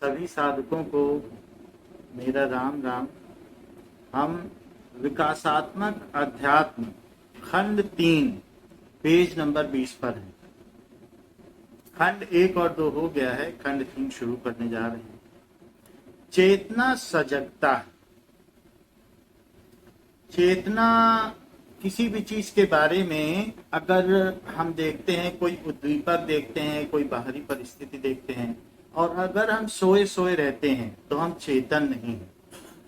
सभी साधकों को मेरा राम राम। हम विकासात्मक अध्यात्म खंड 3 पेज नंबर 20 पर हैं। खंड 1 और 2 हो गया है, खंड 3 शुरू करने जा रहे हैं। चेतना सजगता। चेतना किसी भी चीज के बारे में अगर हम देखते हैं, कोई उद्दीपक देखते हैं, कोई बाहरी परिस्थिति देखते हैं, और अगर हम सोए सोए रहते हैं तो हम चेतन नहीं हैं।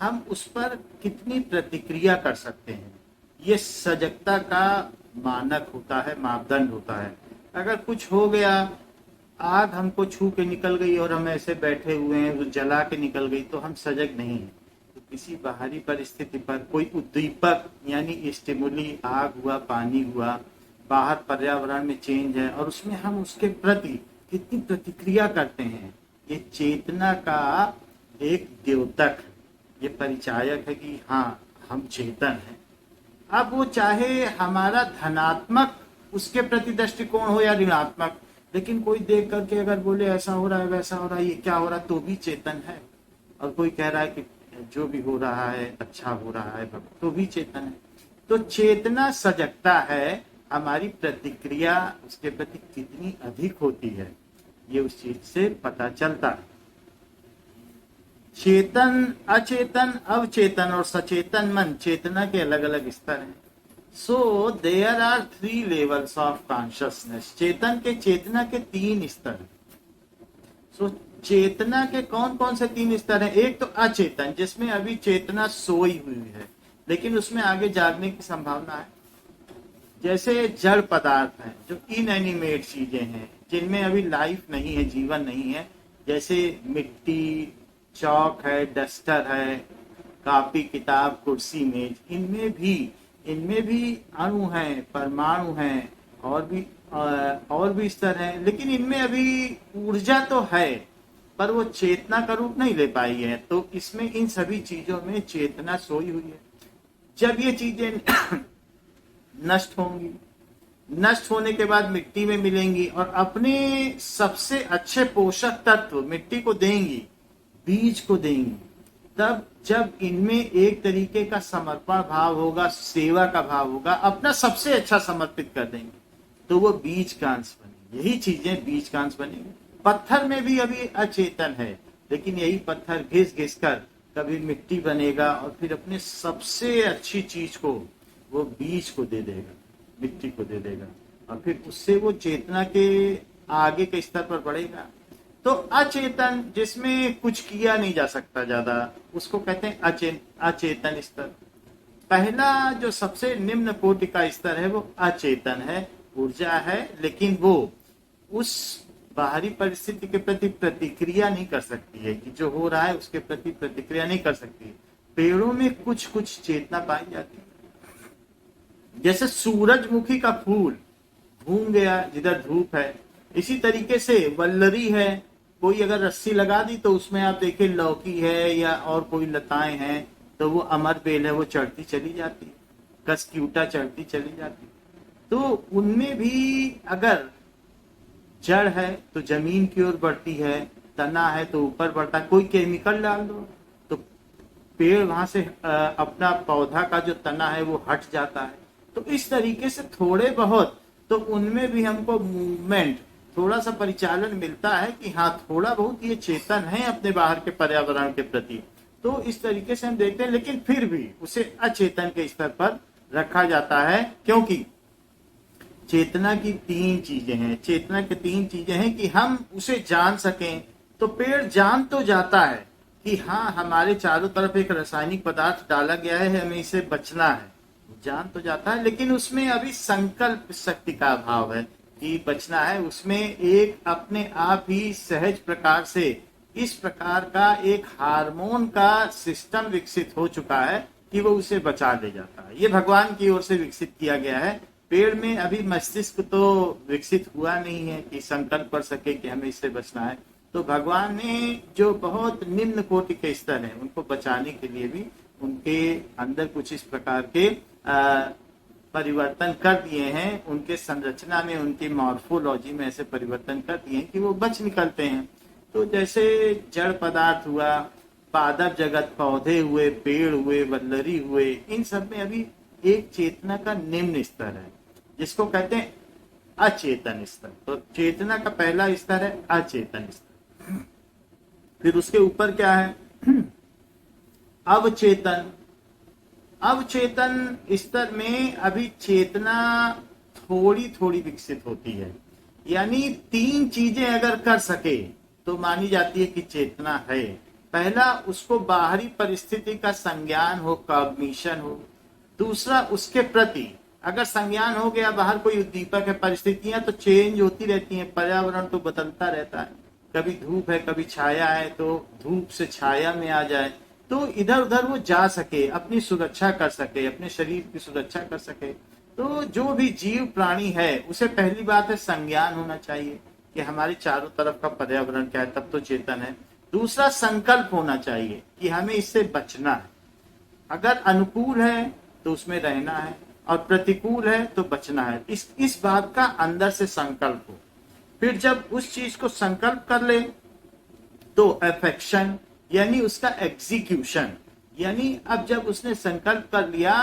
हम उस पर कितनी प्रतिक्रिया कर सकते हैं, ये सजगता का मानक होता है, मापदंड होता है। अगर कुछ हो गया, आग हमको छू के निकल गई और हम ऐसे बैठे हुए हैं, वो जला के निकल गई, तो हम सजग नहीं हैं। तो किसी बाहरी परिस्थिति पर कोई उद्दीपक यानी स्टिमुली, आग हुआ, पानी हुआ, बाहर पर्यावरण में चेंज है, और उसमें हम उसके प्रति कितनी प्रतिक्रिया करते हैं, ये चेतना का एक द्योतक है, ये परिचायक है कि हाँ, हम चेतन हैं। अब वो चाहे हमारा धनात्मक उसके प्रति दृष्टिकोण हो या ऋणात्मक, लेकिन कोई देख करके अगर बोले ऐसा हो रहा है, वैसा हो रहा है, ये क्या हो रहा है, तो भी चेतन है। और कोई कह रहा है कि जो भी हो रहा है अच्छा हो रहा है, तो भी चेतन है। तो चेतना सजगता है, हमारी प्रतिक्रिया उसके प्रति कितनी अधिक होती है, ये उस चीज से पता चलता है। चेतन, अचेतन, अवचेतन और सचेतन मन, चेतना के अलग अलग स्तर हैं। So there are 3 levels of consciousness. चेतन के, चेतना के 3 स्तर हैं। सो चेतना के कौन कौन से 3 स्तर हैं? एक तो अचेतन, जिसमें अभी चेतना सोई हुई है, लेकिन उसमें आगे जागने की संभावना है। जैसे जड़ पदार्थ हैं, जो इनएनिमेट चीजें हैं, जिनमें अभी लाइफ नहीं है, जीवन नहीं है, जैसे मिट्टी, चौक है, डस्टर है, कॉपी, किताब, कुर्सी, मेज, इनमें भी अणु हैं, परमाणु हैं, और भी स्तर हैं, लेकिन इनमें अभी ऊर्जा तो है, पर वो चेतना का रूप नहीं ले पाई है। तो इसमें इन सभी चीजों में चेतना सोई हुई है। जब ये चीजें नष्ट होंगी, नष्ट होने के बाद मिट्टी में मिलेंगी और अपने सबसे अच्छे पोषक तत्व मिट्टी को देंगी, बीज को देंगी, तब जब इनमें एक तरीके का समर्पण भाव होगा, सेवा का भाव होगा, अपना सबसे अच्छा समर्पित कर देंगे, तो वो बीज का अंश बनेंगे। यही चीजें बीज का अंश बनेंगे। पत्थर में भी अभी अचेतन है, लेकिन यही पत्थर घिस घिस कर कभी मिट्टी बनेगा और फिर अपने सबसे अच्छी चीज को वो बीज को दे देगा, मिट्टी को दे देगा, और फिर उससे वो चेतना के आगे के स्तर पर बढ़ेगा। तो अचेतन, जिसमें कुछ किया नहीं जा सकता ज्यादा, उसको कहते हैं अचेतन स्तर। पहला जो सबसे निम्न कोटि का स्तर है वो अचेतन है, ऊर्जा है, लेकिन वो उस बाहरी परिस्थिति के प्रति प्रतिक्रिया नहीं कर सकती है, कि जो हो रहा है उसके प्रति प्रतिक्रिया नहीं कर सकती। पेड़ों में कुछ कुछ चेतना पाई जाती है। जैसे सूरजमुखी का फूल घूम गया जिधर धूप है, इसी तरीके से वल्लरी है, कोई अगर रस्सी लगा दी तो उसमें आप देखिए लौकी है या और कोई लताएं हैं, तो वो अमर बेल है, वो चढ़ती चली जाती, कसक्यूटा चढ़ती चली जाती। तो उनमें भी अगर जड़ है तो जमीन की ओर बढ़ती है, तना है तो ऊपर बढ़ता है, कोई केमिकल डाल दो तो पेड़ वहां से अपना पौधा का जो तना है वो हट जाता है। तो इस तरीके से थोड़े बहुत तो उनमें भी हमको मूवमेंट, थोड़ा सा परिचालन मिलता है कि हाँ, थोड़ा बहुत ये चेतन है अपने बाहर के पर्यावरण के प्रति। तो इस तरीके से हम देखते हैं, लेकिन फिर भी उसे अचेतन के स्तर पर रखा जाता है, क्योंकि चेतना की 3 चीजें हैं। चेतना की 3 चीजें हैं कि हम उसे जान सकें। तो पेड़ जान तो जाता है कि हाँ, हमारे चारों तरफ एक रासायनिक पदार्थ डाला गया है, हमें इसे बचना है, जान तो जाता है, लेकिन उसमें अभी संकल्प शक्ति का अभाव है कि बचना है। उसमें एक अपने आप ही सहज प्रकार से इस प्रकार का एक हार्मोन का सिस्टम विकसित हो चुका है कि वो उसे बचा ले जाता है। ये भगवान की ओर से विकसित किया गया है। पेड़ में अभी मस्तिष्क तो विकसित हुआ नहीं है कि संकल्प कर सके कि हमें इससे बचना है। तो भगवान ने जो बहुत निम्न कोटि के स्तर हैं, उनको बचाने के लिए भी उनके अंदर कुछ इस प्रकार के परिवर्तन कर दिए हैं। उनके संरचना में, उनकी मॉर्फोलॉजी में ऐसे परिवर्तन कर दिए हैं कि वो बच निकलते हैं। तो जैसे जड़ पदार्थ हुआ, पादप जगत, पौधे हुए, पेड़ हुए, वल्लरी हुए, इन सब में अभी एक चेतना का निम्न स्तर है जिसको कहते हैं अचेतन स्तर। तो चेतना का पहला स्तर है अचेतन स्तर। फिर उसके ऊपर क्या है? अवचेतन। अवचेतन स्तर में अभी चेतना थोड़ी थोड़ी विकसित होती है, यानी 3 चीजें अगर कर सके तो मानी जाती है कि चेतना है। पहला, उसको बाहरी परिस्थिति का संज्ञान हो, कॉग्निशन हो। दूसरा, उसके प्रति अगर संज्ञान हो गया, बाहर कोई उद्दीपक है, परिस्थितियां तो चेंज होती रहती हैं, पर्यावरण तो बदलता रहता है, कभी धूप है कभी छाया है, तो धूप से छाया में आ जाए, तो इधर उधर वो जा सके, अपनी सुरक्षा कर सके, अपने शरीर की सुरक्षा कर सके। तो जो भी जीव प्राणी है उसे पहली बात है संज्ञान होना चाहिए कि हमारे चारों तरफ का पर्यावरण क्या है, तब तो चेतन है। दूसरा, संकल्प होना चाहिए कि हमें इससे बचना है, अगर अनुकूल है तो उसमें रहना है और प्रतिकूल है तो बचना है। इस बात का अंदर से संकल्प हो। फिर जब उस चीज को संकल्प कर ले तो अफेक्शन, यानी उसका एग्जीक्यूशन, यानी अब जब उसने संकल्प कर लिया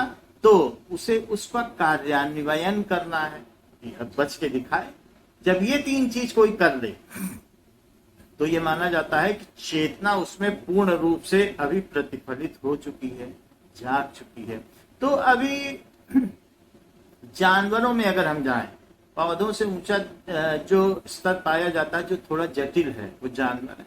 तो उसे उसका कार्यान्वयन करना है, अब बच के दिखाए। जब ये 3 चीज कोई कर ले तो ये माना जाता है कि चेतना उसमें पूर्ण रूप से अभी प्रतिफलित हो चुकी है, जाग चुकी है। तो अभी जानवरों में अगर हम जाएं, पौधों से ऊंचा जो स्तर पाया जाता है, जो थोड़ा जटिल है, वो जानवर है।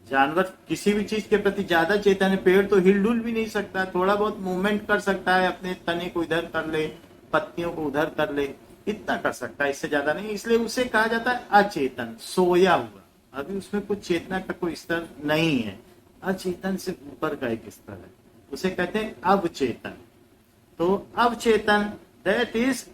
जानवर किसी भी चीज के प्रति ज्यादा चेतन है। पेड़ तो हिलडुल भी नहीं सकता, थोड़ा बहुत मूवमेंट कर सकता है, अपने तने को इधर कर ले, पत्तियों को उधर कर ले, इतना कर सकता है, इससे ज्यादा नहीं। इसलिए उसे कहा जाता है अचेतन, सोया हुआ, अभी उसमें कुछ चेतना का कोई स्तर नहीं है। अचेतन से ऊपर का एक स्तर है, उसे कहते हैं अवचेतन। तो अवचेतन, दैट इज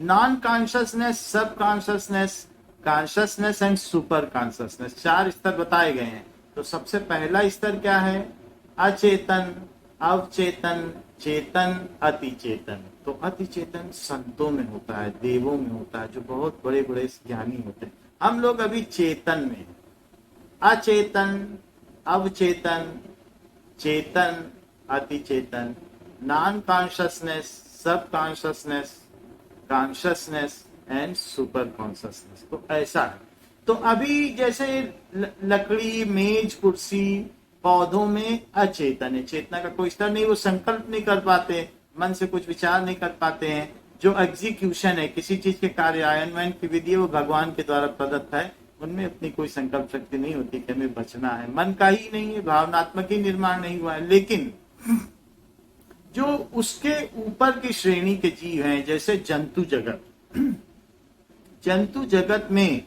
नॉन कॉन्शियसनेस, सब consciousness, consciousness and super consciousness, 4 स्तर बताए गए हैं। तो सबसे पहला स्तर क्या है? अचेतन, अवचेतन, चेतन, अतिचेतन। तो अतिचेतन संतों में होता है, देवों में होता है, जो बहुत बड़े बड़े ज्ञानी होते हैं। हम लोग अभी चेतन में, अचेतन, अवचेतन, चेतन, अतिचेतन, नॉन कॉन्शियसनेस, सब consciousness, consciousness and super consciousness. तो ऐसा है। तो अभी जैसे लकड़ी, मेज, कुर्सी, पौधों में अचेतन है, चेतना का कोई स्तर नहीं, वो संकल्प नहीं कर पाते, मन से कुछ विचार नहीं कर पाते हैं। जो एग्जीक्यूशन है, किसी चीज के कार्यान्वयन की विधि है, वो भगवान के द्वारा प्रदत्त है, उनमें अपनी कोई संकल्प शक्ति नहीं होती कि हमें बचना है, मन का ही नहीं है, भावनात्मक ही निर्माण नहीं हुआ है। लेकिन जो उसके ऊपर की श्रेणी के जीव हैं, जैसे जंतु जगत, जंतु जगत में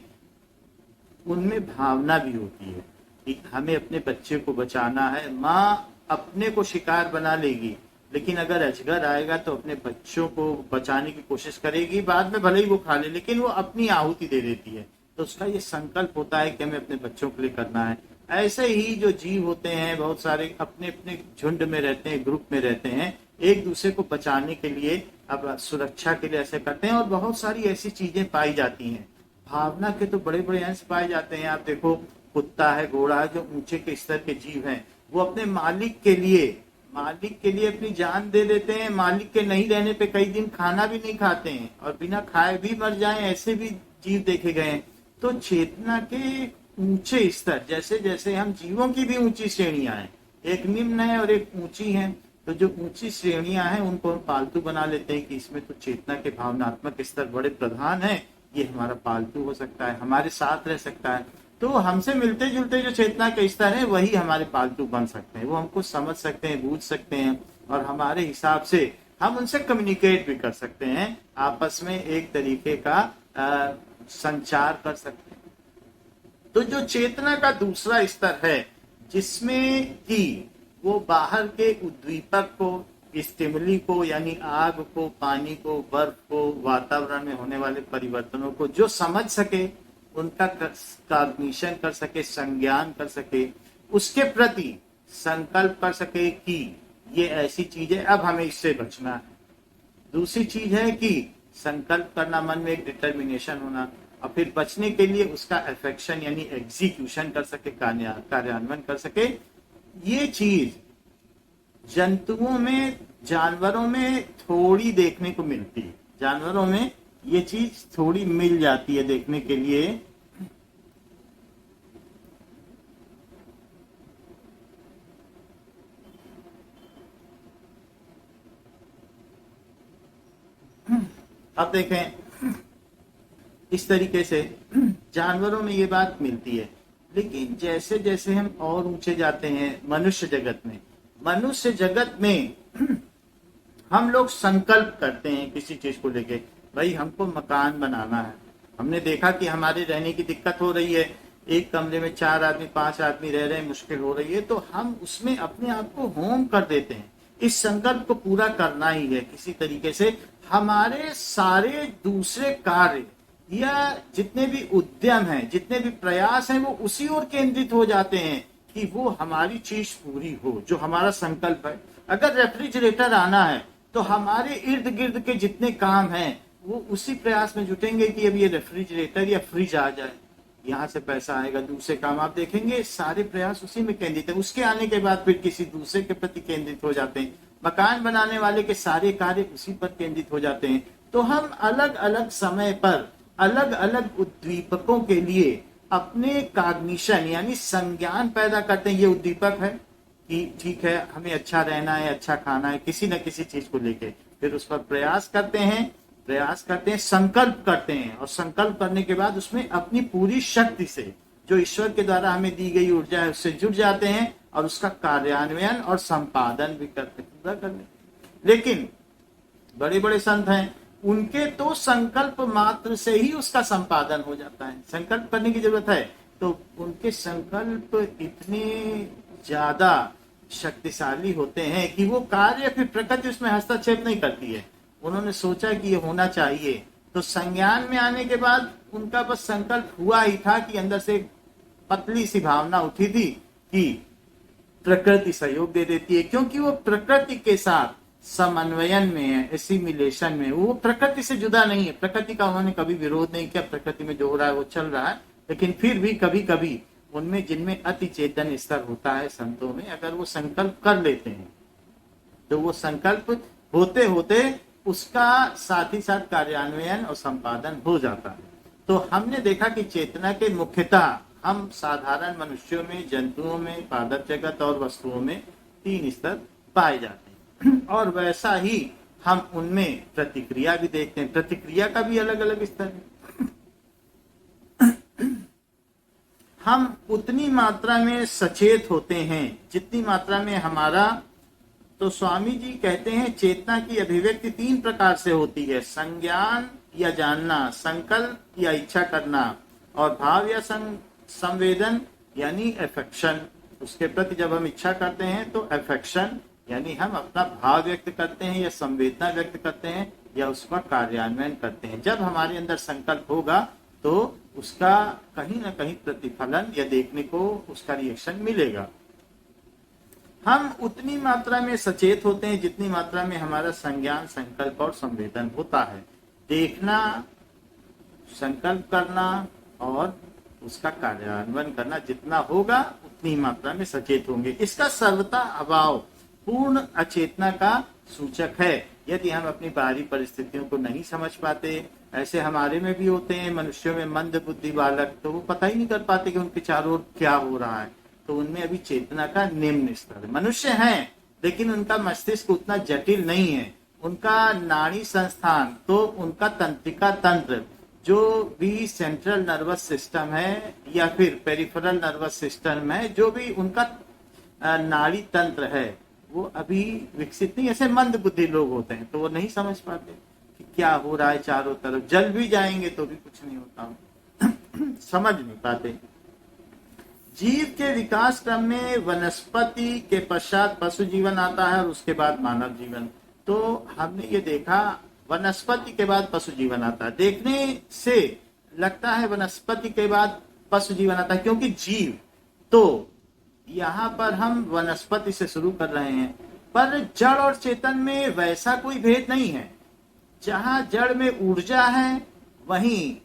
उनमें भावना भी होती है कि हमें अपने बच्चे को बचाना है। माँ अपने को शिकार बना लेगी, लेकिन अगर अजगर आएगा तो अपने बच्चों को बचाने की कोशिश करेगी, बाद में भले ही वो खा ले, लेकिन वो अपनी आहुति दे देती है। तो उसका ये संकल्प होता है कि हमें अपने बच्चों के लिए करना है। ऐसे ही जो जीव होते हैं, बहुत सारे अपने अपने झुंड में रहते हैं, ग्रुप में रहते हैं, एक दूसरे को बचाने के लिए, अब सुरक्षा के लिए ऐसे करते हैं। और बहुत सारी ऐसी चीजें पाई जाती हैं, भावना के तो बड़े बड़े अंश पाए जाते हैं। आप देखो, कुत्ता है, घोड़ा है, जो ऊंचे के स्तर के जीव हैं, वो अपने मालिक के लिए अपनी जान दे देते हैं। मालिक के नहीं रहने पे कई दिन खाना भी नहीं खाते हैं, और बिना खाए भी मर जाएं, ऐसे भी जीव देखे गए हैं। तो चेतना के ऊंचे स्तर, जैसे जैसे हम जीवों की भी ऊंची श्रेणियां हैं, एक निम्न है और एक ऊंची है। तो जो ऊंची श्रेणियां हैं उनको हम पालतू बना लेते हैं कि इसमें तो चेतना के भावनात्मक स्तर बड़े प्रधान है, ये हमारा पालतू हो सकता है, हमारे साथ रह सकता है। तो हमसे मिलते जुलते जो चेतना के स्तर है वही हमारे पालतू बन सकते हैं, वो हमको समझ सकते हैं, बूझ सकते हैं, और हमारे हिसाब से हम उनसे कम्युनिकेट भी कर सकते हैं, आपस में एक तरीके का संचार कर सकते हैं। तो जो चेतना का दूसरा स्तर है, जिसमें कि वो बाहर के उद्दीपक को, स्टिमुली को, यानी आग को, पानी को, बर्फ को, वातावरण में होने वाले परिवर्तनों को जो समझ सके, उनका कॉग्निशन कर सके, संज्ञान कर सके, उसके प्रति संकल्प कर सके कि ये ऐसी चीज है, अब हमें इससे बचना है। दूसरी चीज है कि संकल्प करना, मन में एक डिटर्मिनेशन होना, और फिर बचने के लिए उसका एफेक्शन यानी एग्जीक्यूशन कर सके, कार्यान्वयन कर सके। ये चीज जंतुओं में, जानवरों में थोड़ी देखने को मिलती है। जानवरों में ये चीज थोड़ी मिल जाती है देखने के लिए। अब देखें, इस तरीके से जानवरों में ये बात मिलती है, लेकिन जैसे जैसे हम और ऊंचे जाते हैं मनुष्य जगत में, मनुष्य जगत में हम लोग संकल्प करते हैं किसी चीज को लेके, भाई हमको मकान बनाना है। हमने देखा कि हमारे रहने की दिक्कत हो रही है, एक कमरे में 4 आदमी 5 आदमी रह रहे हैं, मुश्किल हो रही है, तो हम उसमें अपने आप को होम कर देते हैं। इस संकल्प को पूरा करना ही है किसी तरीके से। हमारे सारे दूसरे कार्य या जितने भी उद्यम हैं, जितने भी प्रयास हैं, वो उसी ओर केंद्रित हो जाते हैं कि वो हमारी चीज पूरी हो, जो हमारा संकल्प है। अगर रेफ्रिजरेटर आना है तो हमारे इर्द गिर्द के जितने काम हैं वो उसी प्रयास में जुटेंगे कि अब ये रेफ्रिजरेटर या फ्रिज आ जाए, यहाँ से पैसा आएगा। दूसरे काम आप देखेंगे सारे प्रयास उसी में केंद्रित है। उसके आने के बाद फिर किसी दूसरे के प्रति केंद्रित हो जाते हैं। मकान बनाने वाले के सारे कार्य उसी पर केंद्रित हो जाते हैं। तो हम अलग अलग समय पर अलग अलग उद्दीपकों के लिए अपने कॉग्निशन यानी संज्ञान पैदा करते हैं। ये उद्दीपक है कि ठीक है, हमें अच्छा रहना है, अच्छा खाना है, किसी न किसी चीज को लेके फिर उस पर प्रयास करते हैं, संकल्प करते हैं, और संकल्प करने के बाद उसमें अपनी पूरी शक्ति से, जो ईश्वर के द्वारा हमें दी गई ऊर्जा है, उससे जुड़ जाते हैं और उसका कार्यान्वयन और संपादन भी करते हैं, पूरा कर लेते। लेकिन बड़े बड़े संत हैं, उनके तो संकल्प मात्र से ही उसका संपादन हो जाता है। संकल्प करने की जरूरत है, तो उनके संकल्प इतने ज्यादा शक्तिशाली होते हैं कि वो कार्य फिर प्रकृति उसमें हस्तक्षेप नहीं करती है। उन्होंने सोचा कि ये होना चाहिए, तो संज्ञान में आने के बाद उनका बस संकल्प हुआ ही था कि अंदर से पतली सी भावना उठी थी कि प्रकृति सहयोग दे देती है, क्योंकि वो प्रकृति के साथ समन्वयन में है, एसिमिलेशन में। वो प्रकृति से जुदा नहीं है, प्रकृति का उन्होंने कभी विरोध नहीं किया, प्रकृति में जो हो रहा है वो चल रहा है। लेकिन फिर भी कभी कभी उनमें, जिनमें अति चेतन स्तर होता है संतों में, अगर वो संकल्प कर लेते हैं तो वो संकल्प होते होते उसका साथ ही साथ कार्यान्वयन और संपादन हो जाता है। तो हमने देखा कि चेतना के मुख्यतः हम साधारण मनुष्यों में, जंतुओं में, पादप जगत और वस्तुओं में 3 स्तर पाए जाते हैं, और वैसा ही हम उनमें प्रतिक्रिया भी देखते हैं। प्रतिक्रिया का भी अलग अलग स्तर है। हम उतनी मात्रा में सचेत होते हैं जितनी मात्रा में हमारा, तो स्वामी जी कहते हैं चेतना की अभिव्यक्ति 3 प्रकार से होती है: संज्ञान या जानना, संकल्प या इच्छा करना, और भाव या संवेदन यानी एफेक्शन। उसके प्रति जब हम इच्छा करते हैं तो एफेक्शन यानी हम अपना भाव व्यक्त करते हैं या संवेदना व्यक्त करते हैं या उसका कार्यान्वयन करते हैं। जब हमारे अंदर संकल्प होगा तो उसका कहीं ना कहीं प्रतिफलन या देखने को उसका रिएक्शन मिलेगा। हम उतनी मात्रा में सचेत होते हैं जितनी मात्रा में हमारा संज्ञान, संकल्प और संवेदन होता है। देखना, संकल्प करना और उसका कार्यान्वयन करना जितना होगा उतनी मात्रा में सचेत होंगे। इसका सर्वथा अभाव पूर्ण अचेतना का सूचक है। यदि हम अपनी बाहरी परिस्थितियों को नहीं समझ पाते, ऐसे हमारे में भी होते हैं मनुष्यों में मंद बुद्धि बालक, तो वो पता ही नहीं कर पाते कि उनके चारों ओर क्या हो रहा है, तो उनमें अभी चेतना का निम्न स्तर है। मनुष्य हैं लेकिन उनका मस्तिष्क उतना जटिल नहीं है, उनका नाड़ी संस्थान, तो उनका तंत्रिका तंत्र, जो भी सेंट्रल नर्वस सिस्टम है या फिर पेरिफेरल नर्वस सिस्टम है, जो भी उनका नाड़ी तंत्र है, वो अभी विकसित नहीं। ऐसे मंद बुद्धि लोग होते हैं तो वो नहीं समझ पाते कि क्या हो रहा है चारों तरफ। जल भी जाएंगे तो भी कुछ नहीं होता, समझ नहीं पाते। जीव के विकास क्रम में वनस्पति के पश्चात पशु जीवन आता है और उसके बाद मानव जीवन। तो हमने ये देखा वनस्पति के बाद पशु जीवन आता है। देखने से लगता है वनस्पति के बाद पशु जीवन आता है, क्योंकि जीव, तो यहाँ पर हम वनस्पति से शुरू कर रहे हैं, पर जड़ और चेतन में वैसा कोई भेद नहीं है। जहाँ जड़ में ऊर्जा है वहीं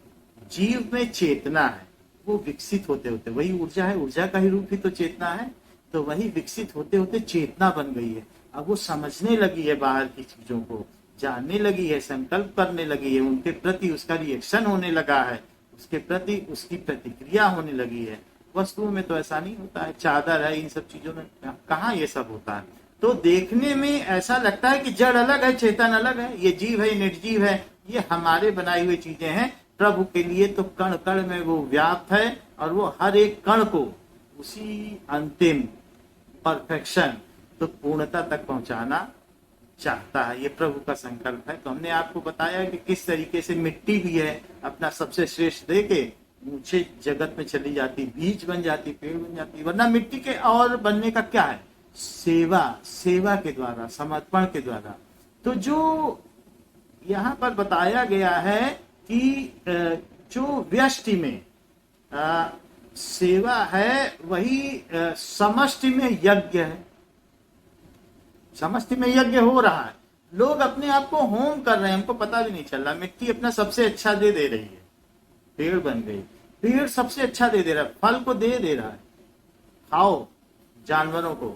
जीव में चेतना है, वो विकसित होते होते, वही ऊर्जा है, ऊर्जा का ही रूप ही तो चेतना है, तो वही विकसित होते होते चेतना बन गई है। अब वो समझने लगी है बाहर की चीजों को, जानने लगी है, संकल्प करने लगी है, उनके प्रति उसका रिएक्शन होने लगा है, उसके प्रति उसकी प्रतिक्रिया होने लगी है। वस्तुओं में तो ऐसा नहीं होता है, चादर है, इन सब चीजों में कहाँ ये सब होता है। तो देखने में ऐसा लगता है कि जड़ अलग है, चेतन अलग है, ये जीव है, निर्जीव है, ये हमारे बनाई हुई चीजें हैं। प्रभु के लिए तो कण कण में वो व्याप्त है और वो हर एक कण को उसी अंतिम परफेक्शन, तो पूर्णता तक पहुंचाना चाहता है। ये प्रभु का संकल्प है। तो हमने आपको बताया कि किस तरीके से मिट्टी भी है, अपना सबसे श्रेष्ठ दे के ऊंचे जगत में चली जाती, बीज बन जाती, पेड़ बन जाती। वरना मिट्टी के और बनने का क्या है? सेवा, सेवा के द्वारा, समर्पण के द्वारा। तो जो यहाँ पर बताया गया है कि जो व्यष्टि में सेवा है, वही समष्टि में यज्ञ है। समष्टि में यज्ञ हो रहा है, लोग अपने आप को होम कर रहे हैं, हमको पता भी नहीं चल रहा। मिट्टी अपना सबसे अच्छा दे रही है, पेड़ बन गई, पेड़ सबसे अच्छा दे रहा है, फल को दे रहा है, खाओ जानवरों को।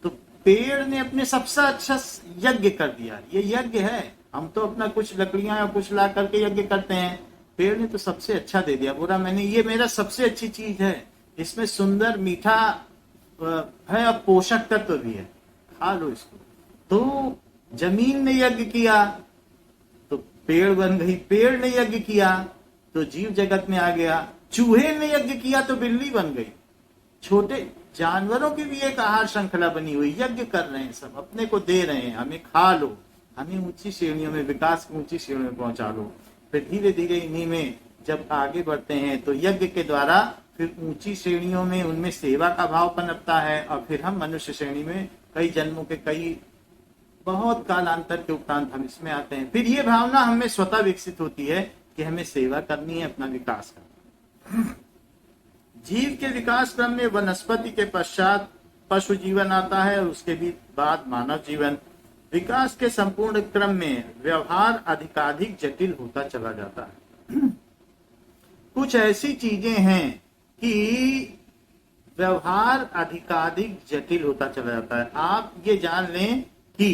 तो पेड़ ने अपने सबसे अच्छा यज्ञ कर दिया, ये यज्ञ है। हम तो अपना कुछ लकड़ियां या कुछ ला करके यज्ञ करते हैं, पेड़ ने तो सबसे अच्छा दे दिया। बोला मैंने, ये मेरा सबसे अच्छी चीज है, इसमें सुंदर मीठा है और पोषक तत्व भी है, खा लो इसको। तो जमीन ने यज्ञ किया तो पेड़ बन गई, पेड़ ने यज्ञ किया तो जीव जगत में आ गया, चूहे ने यज्ञ किया तो बिल्ली बन गई। छोटे जानवरों की भी एक आहार श्रृंखला बनी हुई, यज्ञ कर रहे हैं, सब अपने को दे रहे हैं, हमें खा लो, हमें ऊंची श्रेणियों में, विकास की ऊंची श्रेणियों में पहुंचा लो। फिर धीरे धीरे इन्हीं में जब आगे बढ़ते हैं तो यज्ञ के द्वारा फिर ऊंची श्रेणियों में उनमें सेवा का भाव पनपता है, और फिर हम मनुष्य श्रेणी में कई जन्मों के, कई बहुत कालांतर के उपरांत हम इसमें आते हैं। फिर ये भावना हमें स्वतः विकसित होती है कि हमें सेवा करनी है, अपना विकास करना। जीव के विकास क्रम में वनस्पति के पश्चात पशु जीवन आता है और उसके भी बाद मानव जीवन। विकास के संपूर्ण क्रम में व्यवहार अधिकाधिक जटिल होता चला जाता है। कुछ ऐसी चीजें हैं कि व्यवहार अधिकाधिक जटिल होता चला जाता है। आप ये जान लें कि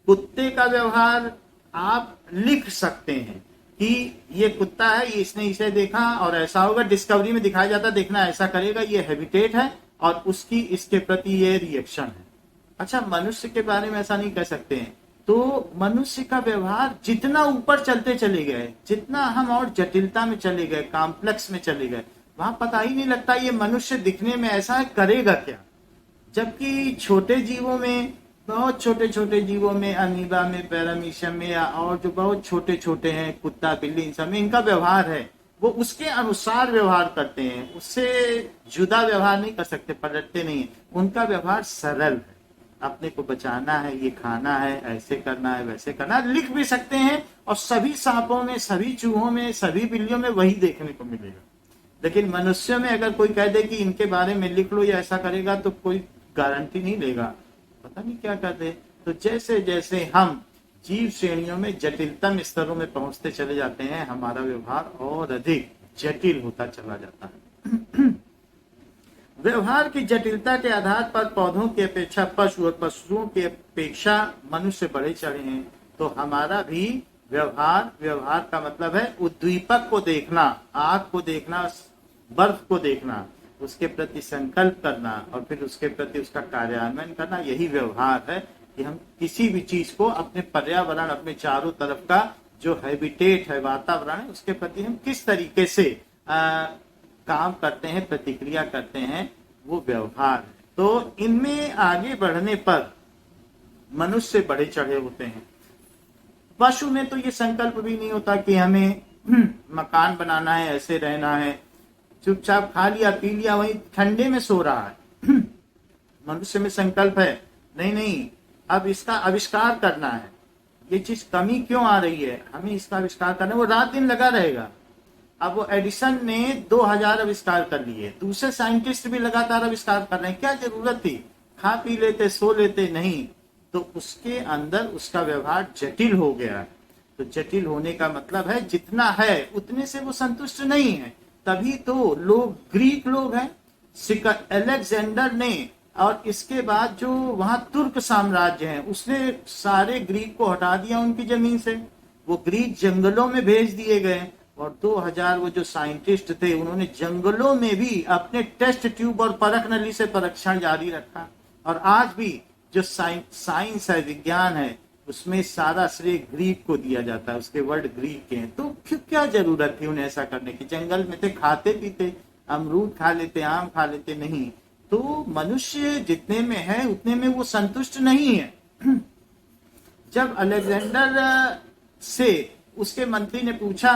कुत्ते का व्यवहार आप लिख सकते हैं कि ये कुत्ता है, ये इसने इसे देखा और ऐसा होगा, डिस्कवरी में दिखाया जाता है, देखना ऐसा करेगा, ये हैबिटेट है और उसकी इसके प्रति ये रिएक्शन है। अच्छा, मनुष्य के बारे में ऐसा नहीं कह सकते हैं। तो मनुष्य का व्यवहार जितना ऊपर चलते चले गए, जितना हम और जटिलता में चले गए, कॉम्प्लेक्स में चले गए, वहां पता ही नहीं लगता ये मनुष्य दिखने में ऐसा है, करेगा क्या। जबकि छोटे जीवों में, बहुत छोटे छोटे जीवों में, अमीबा में, पैरामीशियम में, या और जो बहुत छोटे छोटे हैं, कुत्ता बिल्ली, इन सब में इनका व्यवहार है, वो उसके अनुसार व्यवहार करते हैं, उससे जुदा व्यवहार नहीं कर सकते, पलटते नहीं है। उनका व्यवहार सरल है, अपने को बचाना है, ये खाना है, ऐसे करना है, वैसे करना है, लिख भी सकते हैं। और सभी सांपों में, सभी चूहों में, सभी बिल्लियों में वही देखने को मिलेगा। लेकिन मनुष्यों में अगर कोई कह दे कि इनके बारे में लिख लो या ऐसा करेगा, तो कोई गारंटी नहीं लेगा, पता नहीं क्या कर दे। तो जैसे जैसे हम जीव श्रेणियों में जटिलतम स्तरों में पहुंचते चले जाते हैं, हमारा व्यवहार और अधिक जटिल होता चला जाता है। व्यवहार की जटिलता के आधार पर पौधों की अपेक्षा पशु और पशुओं की अपेक्षा मनुष्य बढ़े चढ़े हैं। तो हमारा भी व्यवहार, व्यवहार का मतलब है उद्दीपक को देखना, आग को देखना, बर्फ को देखना, उसके प्रति संकल्प करना और फिर उसके प्रति उसका कार्यान्वयन करना। यही व्यवहार है कि हम किसी भी चीज को, अपने पर्यावरण, अपने चारों तरफ का जो हैबिटेट है, वातावरण है, उसके प्रति हम किस तरीके से काम करते हैं, प्रतिक्रिया करते हैं, वो व्यवहार है। तो इनमें आगे बढ़ने पर मनुष्य बड़े चढ़े होते हैं। पशु में तो ये संकल्प भी नहीं होता कि हमें मकान बनाना है, ऐसे रहना है, चुपचाप खा लिया पी लिया, वहीं ठंडे में सो रहा है। मनुष्य में संकल्प है, नहीं नहीं, अब इसका आविष्कार करना है, ये चीज कमी क्यों आ रही है, हमें इसका आविष्कार करना है। वो रात दिन लगा रहेगा। अब वो एडिसन ने 2000 आविष्कार कर लिए, दूसरे साइंटिस्ट भी लगातार आविष्कार कर रहे हैं, क्या जरूरत थी, खा पी लेते, सो लेते, नहीं। तो उसके अंदर उसका व्यवहार जटिल हो गया है। तो जटिल होने का मतलब है जितना है उतने से वो संतुष्ट नहीं है। तभी तो लोग, ग्रीक लोग हैं, अलेक्जेंडर ने और इसके बाद जो वहां तुर्क साम्राज्य है उसने सारे ग्रीक को हटा दिया उनकी जमीन से। वो ग्रीक जंगलों में भेज दिए गए और 2000 वो जो साइंटिस्ट थे उन्होंने जंगलों में भी अपने टेस्ट ट्यूब और परख नली से परीक्षण जारी रखा। और आज भी जो साइंस है, विज्ञान है, उसमें सारा श्रेय ग्रीक को दिया जाता है, उसके वर्ड ग्रीक के हैं। तो फिर क्या जरूरत थी उन्हें ऐसा करने की? जंगल में थे, खाते पीते, अमरूद खा लेते, आम खा लेते। नहीं, तो मनुष्य जितने में है उतने में वो संतुष्ट नहीं है। जब अलेक्जेंडर से उसके मंत्री ने पूछा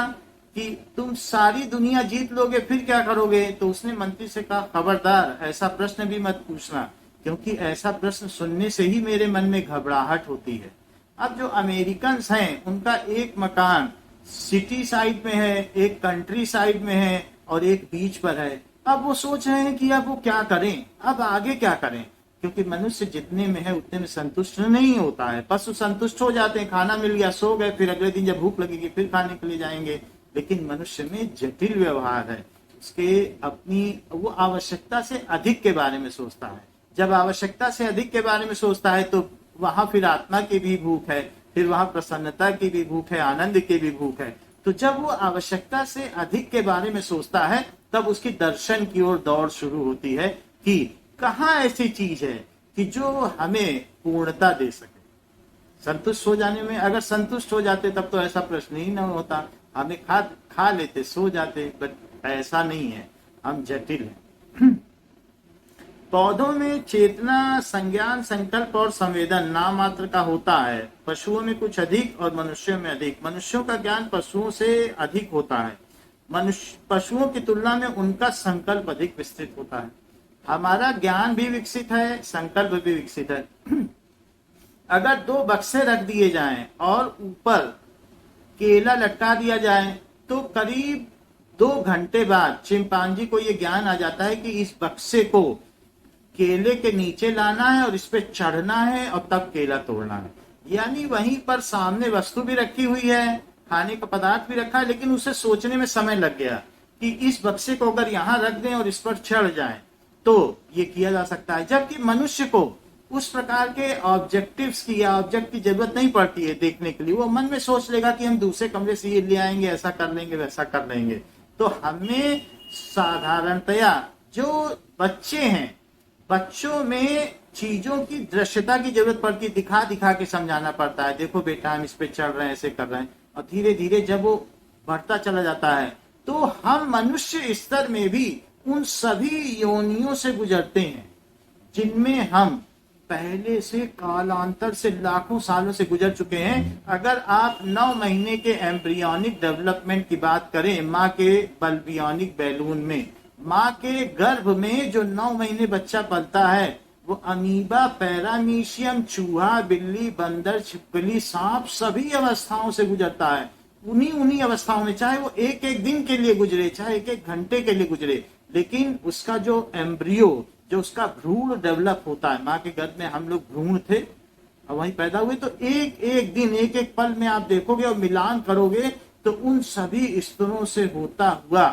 कि तुम सारी दुनिया जीत लोगे फिर क्या करोगे, तो उसने मंत्री से कहा, खबरदार ऐसा प्रश्न भी मत पूछना, क्योंकि ऐसा प्रश्न सुनने से ही मेरे मन में घबराहट होती है। अब जो अमेरिकन हैं उनका एक मकान सिटी साइड में है, एक कंट्री साइड में है और एक बीच पर है। अब वो सोच रहे हैं कि अब वो क्या करें, अब आगे क्या करें, क्योंकि मनुष्य जितने में है उतने में संतुष्ट नहीं होता है। पशु संतुष्ट हो जाते हैं, खाना मिल गया, सो गए, फिर अगले दिन जब भूख लगेगी फिर खाने के लिए जाएंगे। लेकिन मनुष्य में जटिल व्यवहार है, उसके अपनी वो आवश्यकता से अधिक के बारे में सोचता है। जब आवश्यकता से अधिक के बारे में सोचता है तो वहां फिर आत्मा की भी भूख है, फिर वहां प्रसन्नता की भी भूख है, आनंद की भी भूख है। तो जब वो आवश्यकता से अधिक के बारे में सोचता है तब उसकी दर्शन की ओर दौड़ शुरू होती है कि कहाँ ऐसी चीज है कि जो हमें पूर्णता दे सके। संतुष्ट हो जाने में, अगर संतुष्ट हो जाते तब तो ऐसा प्रश्न ही न होता, हमें खा लेते, सो जाते। बट ऐसा नहीं है, हम जटिल हैं। पौधों में चेतना, संज्ञान, संकल्प और संवेदन नाम मात्र का होता है। पशुओं में कुछ अधिक और मनुष्यों में अधिक। मनुष्यों का ज्ञान पशुओं से अधिक होता है। पशुओं की तुलना में उनका संकल्प अधिक विस्तृत होता है। हमारा ज्ञान भी विकसित है, संकल्प भी विकसित है। अगर 2 बक्से रख दिए जाएं और ऊपर केला लटका दिया जाए तो करीब 2 घंटे बाद चिंपांजी को यह ज्ञान आ जाता है कि इस बक्से को केले के नीचे लाना है और इस पे चढ़ना है और तब केला तोड़ना है। यानी वहीं पर सामने वस्तु भी रखी हुई है, खाने का पदार्थ भी रखा है, लेकिन उसे सोचने में समय लग गया कि इस बक्से को अगर यहाँ रख दें और इस पर चढ़ जाएं तो ये किया जा सकता है। जबकि मनुष्य को उस प्रकार के ऑब्जेक्टिव्स की या ऑब्जेक्ट की जरूरत नहीं पड़ती है देखने के लिए। वो मन में सोच लेगा कि हम दूसरे कमरे से ये ले आएंगे, ऐसा कर लेंगे, वैसा कर लेंगे। तो हमें साधारणतया जो बच्चे हैं, बच्चों में चीजों की दृश्यता की जरूरत पड़ती है, दिखा दिखा के समझाना पड़ता है। देखो बेटा हम इस पे चढ़ रहे हैं, ऐसे कर रहे हैं। और धीरे धीरे जब वो बढ़ता चला जाता है तो हम मनुष्य स्तर में भी उन सभी योनियों से गुजरते हैं जिनमें हम पहले से कालांतर से लाखों सालों से गुजर चुके हैं। अगर आप 9 महीने के एम्ब्रियोनिक डेवलपमेंट की बात करें, माँ के बल्बियोनिक बैलून में, माँ के गर्भ में जो 9 महीने बच्चा पलता है वो अमीबा, पैरामीशियम, चूहा, बिल्ली, बंदर, छिपकली, सांप सभी अवस्थाओं से गुजरता है। उन्हीं अवस्थाओं में, चाहे वो एक एक दिन के लिए गुजरे, चाहे एक एक घंटे के लिए गुजरे, लेकिन उसका जो एम्ब्रियो, जो उसका भ्रूण डेवलप होता है, माँ के गर्भ में हम लोग भ्रूण थे और वहीं पैदा हुए, तो एक एक दिन, एक एक पल में आप देखोगे और मिलान करोगे तो उन सभी स्तरों से होता हुआ,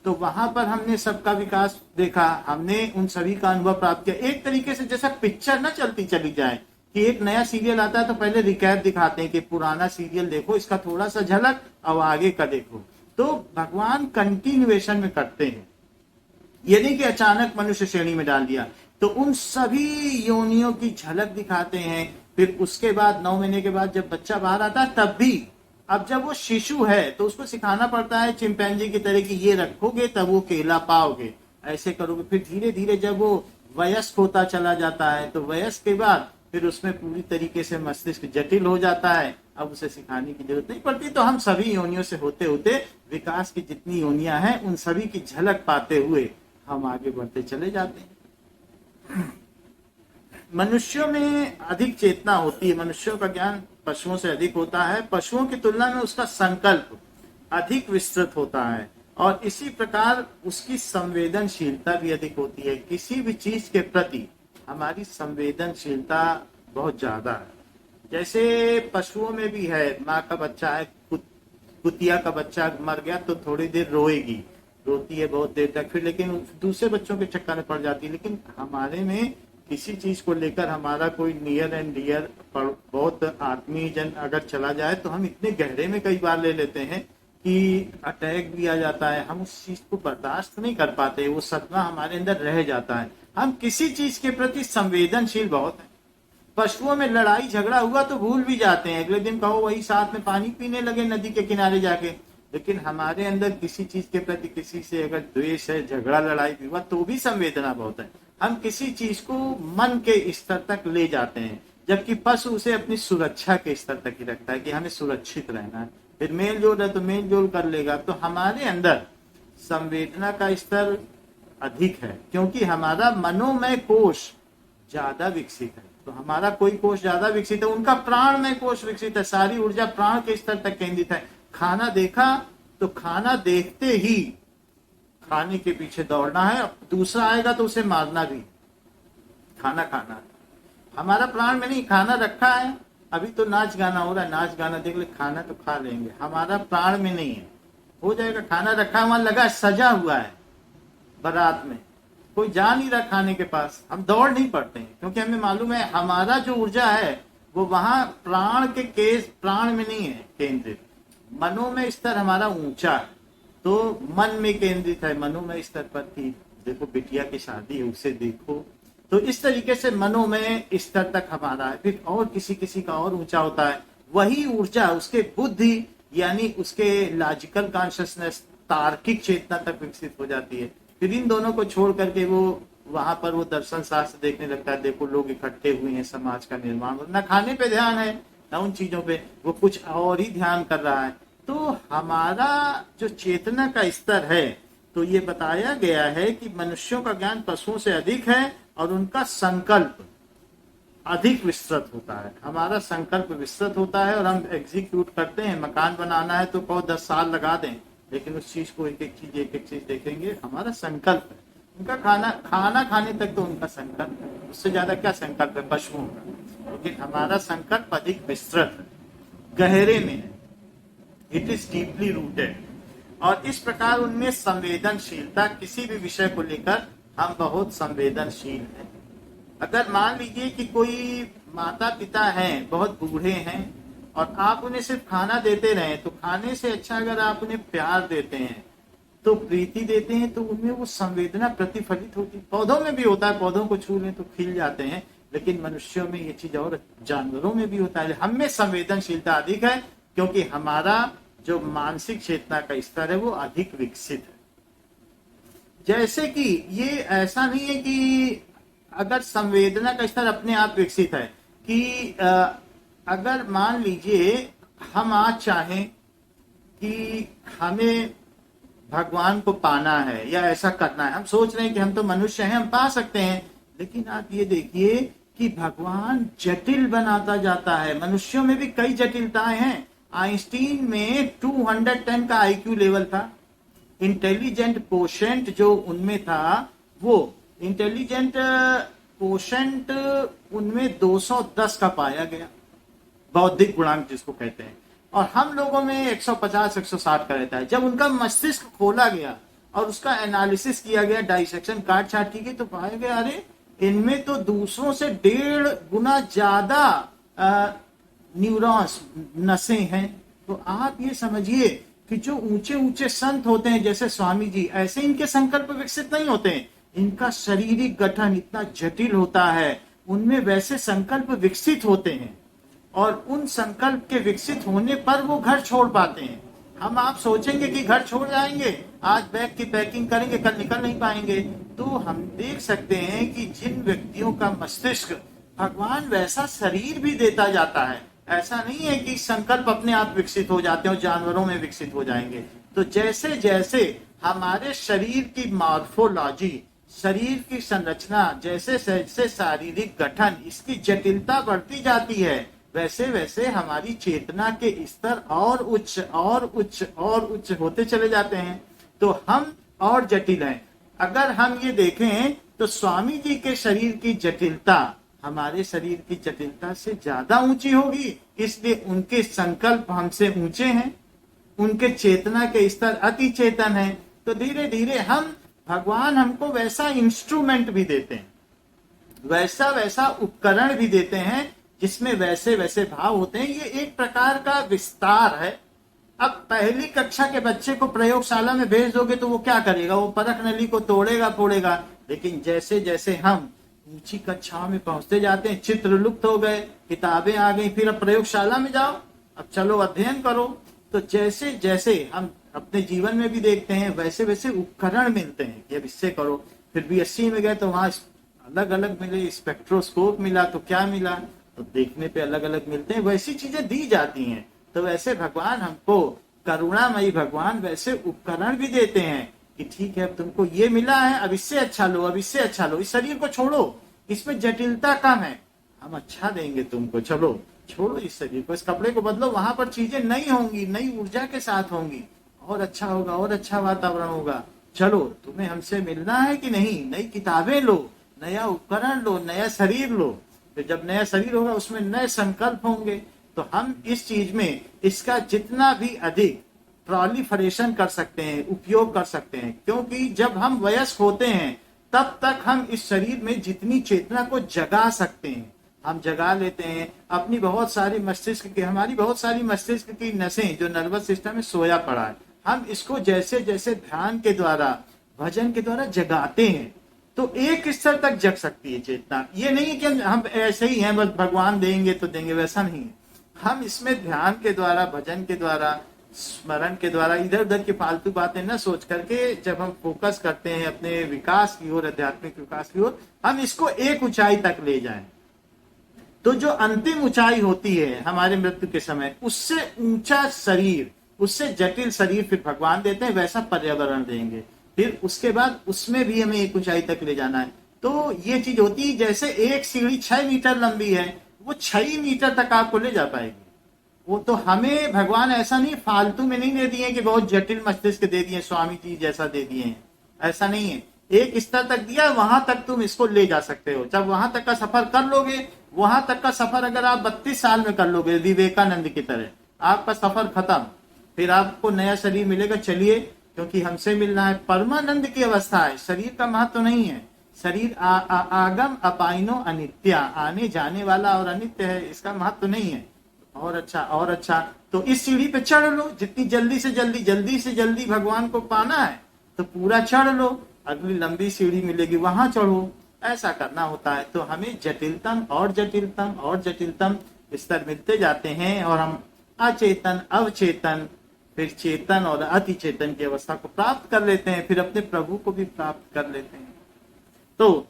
तो वहां पर हमने सबका विकास देखा, हमने उन सभी का अनुभव प्राप्त किया। एक तरीके से जैसा पिक्चर ना चलती चली जाए कि एक नया सीरियल आता है तो पहले रिकैप दिखाते हैं कि पुराना सीरियल देखो, इसका थोड़ा सा झलक, अब आगे का देखो। तो भगवान कंटिन्यूएशन में करते हैं, ये नहीं कि अचानक मनुष्य श्रेणी में डाल दिया। तो उन सभी योनियों की झलक दिखाते हैं। फिर उसके बाद 9 महीने के बाद जब बच्चा बाहर आता है तब भी, अब जब वो शिशु है तो उसको सिखाना पड़ता है चिंपैंजी की तरह कि ये रखोगे तब वो केला पाओगे, ऐसे करोगे। फिर धीरे धीरे जब वो वयस्क होता चला जाता है तो वयस्क के बाद फिर उसमें पूरी तरीके से मस्तिष्क जटिल हो जाता है, अब उसे सिखाने की जरूरत नहीं पड़ती। तो हम सभी योनियों से होते होते विकास की जितनी योनियां हैं उन सभी की झलक पाते हुए हम आगे बढ़ते चले जाते हैं। मनुष्यों में अधिक चेतना होती है, मनुष्यों का ज्ञान पशुओं से अधिक होता है। पशुओं की तुलना में उसका संकल्प अधिक विस्तृत होता है और इसी प्रकार उसकी संवेदनशीलता भी अधिक होती है। किसी भी चीज के प्रति हमारी संवेदनशीलता बहुत ज्यादा है। जैसे पशुओं में भी है, माँ का बच्चा है, कुतिया का बच्चा मर गया तो थोड़ी देर रोएगी, रोती है बहुत देर तक, फिर लेकिन दूसरे बच्चों के चक्कर में पड़ जाती है। लेकिन हमारे में किसी चीज को लेकर हमारा कोई नियर एंड डियर बहुत आत्मीय जन अगर चला जाए तो हम इतने गहरे में कई बार ले लेते हैं कि अटैक भी आ जाता है, हम उस चीज को बर्दाश्त नहीं कर पाते, वो सदमा हमारे अंदर रह जाता है। हम किसी चीज के प्रति संवेदनशील बहुत है। पशुओं में लड़ाई झगड़ा हुआ तो भूल भी जाते हैं, अगले दिन कहो वही साथ में पानी पीने लगे नदी के किनारे जाके। लेकिन हमारे अंदर किसी चीज के प्रति किसी से अगर द्वेष है, झगड़ा लड़ाई भी हुआ तो भी संवेदना बहुत है। हम किसी चीज को मन के स्तर तक ले जाते हैं, जबकि पशु उसे अपनी सुरक्षा के स्तर तक ही रखता है कि हमें सुरक्षित रहना है। फिर मेल जोल है तो मेल जोल कर लेगा। तो हमारे अंदर संवेदना का स्तर अधिक है क्योंकि हमारा मनोमय कोश ज्यादा विकसित है। तो हमारा कोई कोश ज्यादा विकसित है, उनका प्राणमय कोश विकसित है, सारी ऊर्जा प्राण के स्तर तक केंद्रित है। खाना देखा तो खाना देखते ही खाने के पीछे दौड़ना है, दूसरा आएगा तो उसे मारना भी, खाना खाना है। हमारा प्राण में नहीं, खाना रखा है, अभी तो नाच गाना हो रहा है, नाच गाना देख ले, खाना तो खा लेंगे, हमारा प्राण में नहीं है, हो जाएगा। खाना रखा है, वहां लगा सजा हुआ है, बारात में कोई जा नहीं रहा खाने के पास, हम दौड़ नहीं पड़ते हैं क्योंकि हमें मालूम है हमारा जो ऊर्जा है वो वहां प्राण के केस प्राण में नहीं है केंद्रित, मनोमय स्तर हमारा ऊंचा है तो मन में केंद्रित है, मनोमय स्तर पर थी। देखो बिटिया की शादी है, उसे देखो, तो इस तरीके से मनोमय स्तर तक हमारा है। फिर और किसी किसी का और ऊंचा होता है, वही ऊर्जा उसके बुद्धि यानी उसके लॉजिकल कॉन्शियसनेस तार्किक चेतना तक विकसित हो जाती है। फिर इन दोनों को छोड़ करके वो वहां पर वो दर्शन शास्त्र देखने लगता है, देखो लोग इकट्ठे हुए हैं, समाज का निर्माण, ना खाने पे ध्यान है ना उन चीजों पे, वो कुछ और ही ध्यान कर रहा है। तो हमारा जो चेतना का स्तर है, तो ये बताया गया है कि मनुष्यों का ज्ञान पशुओं से अधिक है और उनका संकल्प अधिक विस्तृत होता है। हमारा संकल्प विस्तृत होता है और हम एग्जीक्यूट करते हैं। मकान बनाना है तो 10 साल लगा दें, लेकिन उस चीज को एक एक चीज देखेंगे। हमारा संकल्प है, उनका खाना खाने तक तो उनका संकल्प है, उससे ज्यादा क्या संकल्प है पशुओं का। लेकिन हमारा संकल्प अधिक विस्तृत है, गहरे में है, इट इज डीपली रूटेड। और इस प्रकार उनमें संवेदनशीलता, किसी भी विषय को लेकर हम बहुत संवेदनशील हैं। अगर मान लीजिए कि कोई माता पिता हैं, बहुत बूढ़े हैं और आप उन्हें सिर्फ खाना देते रहे, तो खाने से अच्छा अगर आप उन्हें प्यार देते हैं तो प्रीति देते हैं तो उनमें वो संवेदना प्रतिफलित होती है। पौधों में भी होता है, पौधों को छू लें तो खिल जाते हैं, लेकिन मनुष्यों में ये चीज और जानवरों में भी होता है। हम में संवेदनशीलता अधिक है क्योंकि हमारा जो मानसिक चेतना का स्तर है वो अधिक विकसित है। जैसे कि ये ऐसा नहीं है कि अगर संवेदना का स्तर अपने आप विकसित है कि अगर मान लीजिए हम आज चाहें कि हमें भगवान को पाना है या ऐसा करना है, हम सोच रहे हैं कि हम तो मनुष्य हैं, हम पा सकते हैं, लेकिन आप ये देखिए कि भगवान जटिल बनाता जाता है। मनुष्यों में भी कई जटिलताएं हैं। आइंस्टीन में 210 का आईक्यू लेवल था, इंटेलिजेंट कोशेंट जो उनमें था, वो इंटेलिजेंट कोशेंट उनमें 210 का पाया गया, बौद्धिक गुणांक जिसको कहते हैं, और हम लोगों में 150-160 का रहता है। जब उनका मस्तिष्क खोला गया और उसका एनालिसिस किया गया, डाइसेक्शन काट छाट की गई, तो पाया गया अरे इनमें तो दूसरों से 1.5 गुना ज्यादा न्यूरॉन्स नसें हैं। तो आप ये समझिए कि जो ऊंचे ऊंचे संत होते हैं जैसे स्वामी जी, ऐसे इनके संकल्प विकसित नहीं होते हैं, इनका शारीरिक गठन इतना जटिल होता है, उनमें वैसे संकल्प विकसित होते हैं और उन संकल्प के विकसित होने पर वो घर छोड़ पाते हैं। हम आप सोचेंगे कि घर छोड़ जाएंगे, आज बैग की पैकिंग करेंगे, कल निकल नहीं पाएंगे। तो हम देख सकते हैं कि जिन व्यक्तियों का मस्तिष्क, भगवान वैसा शरीर भी देता जाता है, ऐसा नहीं है कि संकल्प अपने आप विकसित हो जाते हैं और जानवरों में विकसित हो जाएंगे। तो जैसे जैसे हमारे शरीर की मॉर्फोलॉजी, शरीर की संरचना, जैसे जैसे शारीरिक गठन, इसकी जटिलता बढ़ती जाती है, वैसे वैसे हमारी चेतना के स्तर और उच्च और उच्च और उच्च होते चले जाते हैं। तो हम और जटिल हैं। अगर हम ये देखें तो स्वामी जी के शरीर की जटिलता हमारे शरीर की जटिलता से ज्यादा ऊंची होगी, इसलिए उनके संकल्प हमसे ऊंचे हैं, उनके चेतना के स्तर अति चेतन है। तो धीरे धीरे भगवान हमको वैसा इंस्ट्रूमेंट भी देते हैं, वैसा वैसा उपकरण भी देते हैं जिसमें वैसे वैसे भाव होते हैं। ये एक प्रकार का विस्तार है। अब पहली कक्षा के बच्चे को प्रयोगशाला में भेज दोगे तो वो क्या करेगा? वो परख नली को तोड़ेगा फोड़ेगा। लेकिन जैसे जैसे हम ऊंची कक्षाओं में पहुंचते जाते हैं, चित्र लुप्त हो गए, किताबें आ गई, फिर अब प्रयोगशाला में जाओ, अब चलो अध्ययन करो। तो जैसे जैसे हम अपने जीवन में भी देखते हैं वैसे वैसे उपकरण मिलते हैं कि अब इससे करो। फिर बीएससी में गए तो वहां अलग अलग मिले, स्पेक्ट्रोस्कोप मिला तो क्या मिला, तो देखने पे अलग अलग मिलते हैं, वैसी चीजें दी जाती हैं। तो वैसे भगवान हमको, करुणामयी भगवान वैसे उपकरण भी देते हैं कि ठीक है अब तुमको ये मिला है, अब इससे अच्छा लो, अब इससे अच्छा लो, इस शरीर को छोड़ो, इसमें जटिलता कम है, हम अच्छा देंगे तुमको, चलो छोड़ो इस शरीर को, इस कपड़े को बदलो, वहां पर चीजें नई होंगी, नई ऊर्जा के साथ होंगी, और अच्छा होगा, और अच्छा वातावरण होगा। चलो तुम्हें हमसे मिलना है कि नहीं, नई किताबें लो, नया उपकरण लो, नया शरीर लो। फिर जब नया शरीर होगा उसमें नए संकल्प होंगे। तो हम इस चीज में इसका जितना भी अधिक प्रोलिफरेशन कर सकते हैं, उपयोग कर सकते हैं, क्योंकि जब हम वयस्क होते हैं तब तक हम इस शरीर में जितनी चेतना को जगा सकते हैं हम जगा लेते हैं। अपनी बहुत सारी मस्तिष्क की, हमारी बहुत सारी मस्तिष्क की नसें जो नर्वस सिस्टम में सोया पड़ा है, हम इसको जैसे जैसे ध्यान के द्वारा, भजन के द्वारा जगाते हैं तो एक स्तर तक जग सकती है चेतना। ये नहीं है कि हम ऐसे ही हैं बस भगवान देंगे तो देंगे, वैसा नहीं है। हम इसमें ध्यान के द्वारा, भजन के द्वारा, स्मरण के द्वारा, इधर उधर की फालतू बातें न सोच करके जब हम फोकस करते हैं अपने विकास की ओर, आध्यात्मिक विकास की ओर, हम इसको एक ऊंचाई तक ले जाएं। तो जो अंतिम ऊंचाई होती है हमारे मृत्यु के समय, उससे ऊंचा शरीर, उससे जटिल शरीर फिर भगवान देते हैं, वैसा पर्यावरण देंगे। फिर उसके बाद उसमें भी हमें एक ऊंचाई तक ले जाना है। तो ये चीज होती है, जैसे एक सीढ़ी 6 मीटर लंबी है, वो 6 मीटर तक आपको ले जा पाएगी। वो तो हमें भगवान ऐसा नहीं फालतू में नहीं दे दिए कि बहुत जटिल मस्तिष्क दे दिए, स्वामी जी जैसा दे दिए हैं, ऐसा नहीं है। एक स्तर तक दिया, वहां तक तुम इसको ले जा सकते हो। जब वहां तक का सफर कर लोगे, वहां तक का सफर अगर आप 32 साल में कर लोगे विवेकानंद की तरह, आपका सफर खत्म। फिर आपको नया शरीर मिलेगा, चलिए क्योंकि हमसे मिलना है। परमानंद की अवस्था है, शरीर का महत्व नहीं है। शरीर आगम अपाइनो अनित्या, आने जाने वाला और अनित्य है, इसका महत्व नहीं है। और अच्छा और अच्छा, तो इस सीढ़ी पे चढ़ लो, जितनी जल्दी से जल्दी भगवान को पाना है तो पूरा चढ़ लो, अगली लंबी सीढ़ी मिलेगी वहां चढ़ो, ऐसा करना होता है। तो हमें जटिलतम और जटिलतम और जटिलतम स्तर मिलते जाते हैं और हम अचेतन, अवचेतन, फिर चेतन और अति चेतन की अवस्था को प्राप्त कर लेते हैं, फिर अपने प्रभु को भी प्राप्त कर लेते हैं। तो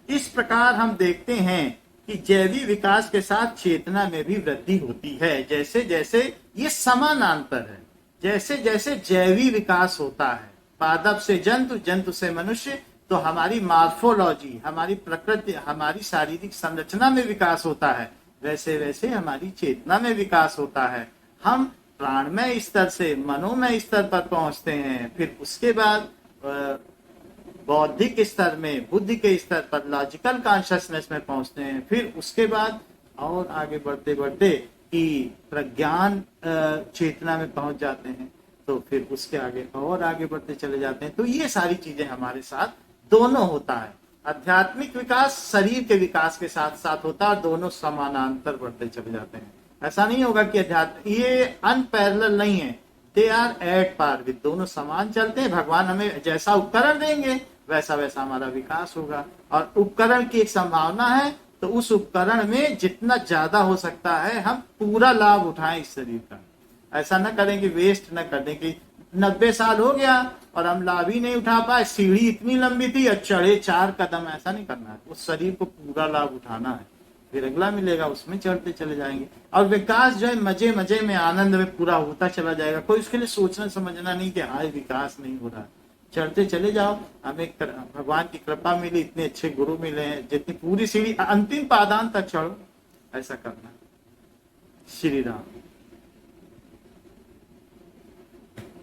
इस प्रकार हम देखते हैं कि जैवी विकास के साथ चेतना में भी वृद्धि होती है। जैसे जैसे ये समानांतर है, जैसे जैसे जैवी विकास होता है, पादप से जंतु, जंतु से मनुष्य, तो हमारी मार्फोलॉजी, हमारी प्रकृति, हमारी शारीरिक संरचना में विकास होता है, वैसे वैसे हमारी चेतना में विकास होता है। हम प्राणमय स्तर से मनोमय स्तर पर पहुंचते हैं, फिर उसके बाद बौद्धिक स्तर में, बुद्धि के स्तर पर, लॉजिकल कॉन्शियसनेस में पहुंचते हैं, फिर उसके बाद और आगे बढ़ते बढ़ते कि प्रज्ञान चेतना में पहुंच जाते हैं, तो फिर उसके आगे और आगे बढ़ते चले जाते हैं। तो ये सारी चीजें हमारे साथ दोनों होता है। आध्यात्मिक विकास शरीर के विकास के साथ साथ होता है, दोनों समानांतर बढ़ते चले जाते हैं। ऐसा नहीं होगा कि अध्यात्म ये अनपैरेलल नहीं है, they are at par with, दोनों समान चलते हैं। भगवान हमें जैसा उपकरण देंगे वैसा वैसा हमारा विकास होगा। और उपकरण की एक संभावना है, तो उस उपकरण में जितना ज्यादा हो सकता है हम पूरा लाभ उठाएं इस शरीर का। ऐसा न करें कि वेस्ट न कर दें कि 90 साल हो गया और हम लाभ ही नहीं उठा पाए, सीढ़ी इतनी लंबी थी और चढ़े 4 कदम, ऐसा नहीं करना है। उस शरीर को पूरा लाभ उठाना है, फिर अगला मिलेगा उसमें चढ़ते चले जाएंगे। और विकास जो है मजे मजे में, आनंद में पूरा होता चला जाएगा। कोई उसके लिए सोचना समझना नहीं कि हाय विकास नहीं हो रहा, चढ़ते चले जाओ। हमें भगवान की कृपा मिली, इतने अच्छे गुरु मिले हैं, जितनी पूरी सीढ़ी अंतिम पादान तक चढ़ो, ऐसा करना। श्री राम।